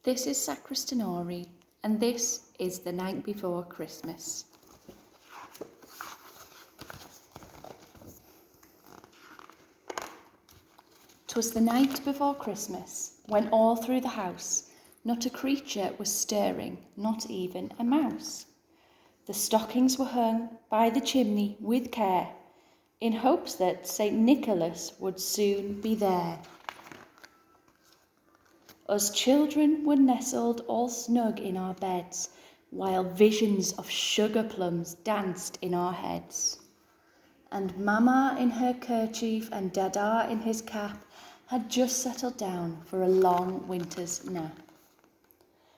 This is Sacristo-nory, and this is the night before Christmas. "'Twas the night before Christmas, when all through the house not a creature was stirring, not even a mouse. The stockings were hung by the chimney with care, in hopes that St. Nicholas would soon be there. Us children were nestled all snug in our beds, while visions of sugar plums danced in our heads. And Mama in her kerchief and Dada in his cap had just settled down for a long winter's nap.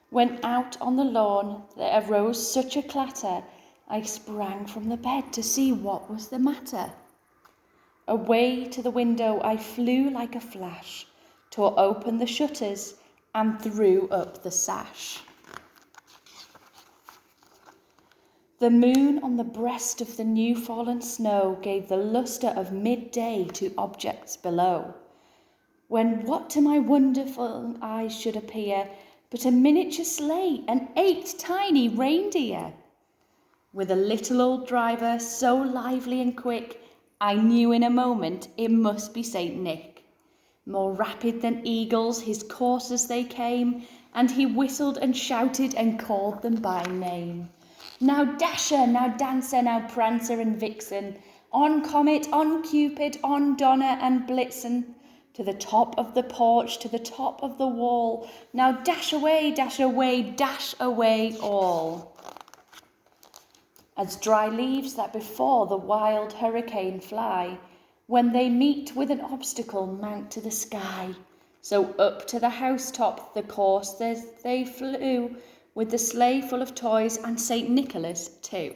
When out on the lawn there arose such a clatter, I sprang from the bed to see what was the matter. Away to the window I flew like a flash, tore open the shutters and threw up the sash. The moon on the breast of the new fallen snow gave the lustre of midday to objects below, when what to my wonderful eyes should appear but a miniature sleigh and 8 tiny reindeer. With a little old driver so lively and quick, I knew in a moment it must be St. Nick. More rapid than eagles his coursers they came, and he whistled and shouted and called them by name. Now Dasher, now Dancer, now Prancer and Vixen, on Comet, on Cupid, on Donner and Blitzen, to the top of the porch, to the top of the wall. Now dash away, dash away, dash away all. As dry leaves that before the wild hurricane fly, when they meet with an obstacle mount to the sky. So up to the housetop the course they flew, with the sleigh full of toys and St. Nicholas too.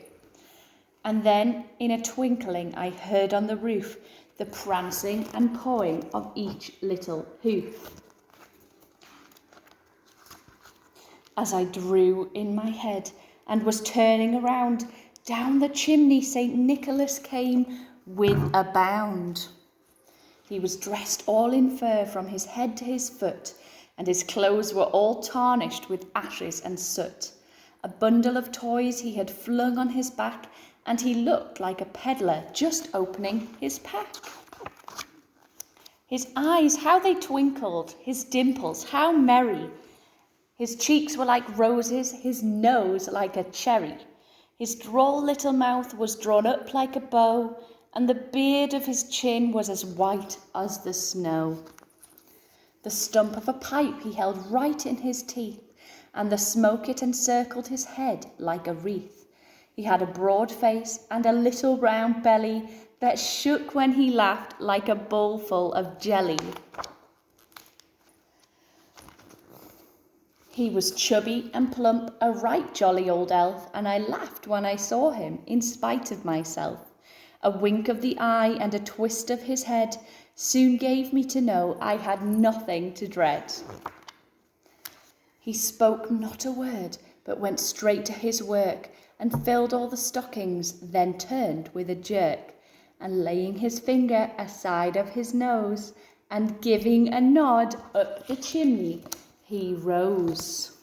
And then in a twinkling I heard on the roof the prancing and pawing of each little hoof. As I drew in my head and was turning around, down the chimney St. Nicholas came with a bound. He was dressed all in fur from his head to his foot, and his clothes were all tarnished with ashes and soot. A bundle of toys he had flung on his back, and he looked like a peddler just opening his pack. His eyes, how they twinkled, his dimples, how merry. His cheeks were like roses, his nose like a cherry. His droll little mouth was drawn up like a bow, and the beard of his chin was as white as the snow. The stump of a pipe he held right in his teeth, and the smoke it encircled his head like a wreath. He had a broad face and a little round belly that shook when he laughed like a bowl full of jelly. He was chubby and plump, a right jolly old elf, and I laughed when I saw him in spite of myself. A wink of the eye and a twist of his head soon gave me to know I had nothing to dread. He spoke not a word, but went straight to his work, and filled all the stockings, then turned with a jerk, and laying his finger aside of his nose, and giving a nod up the chimney, he rose.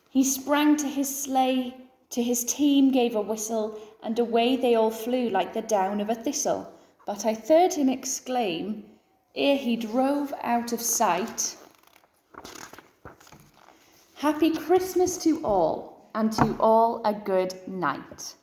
He sprang to his sleigh, to his team gave a whistle, and away they all flew like the down of a thistle. But I heard him exclaim, ere he drove out of sight, "Happy Christmas to all, and to all a good night."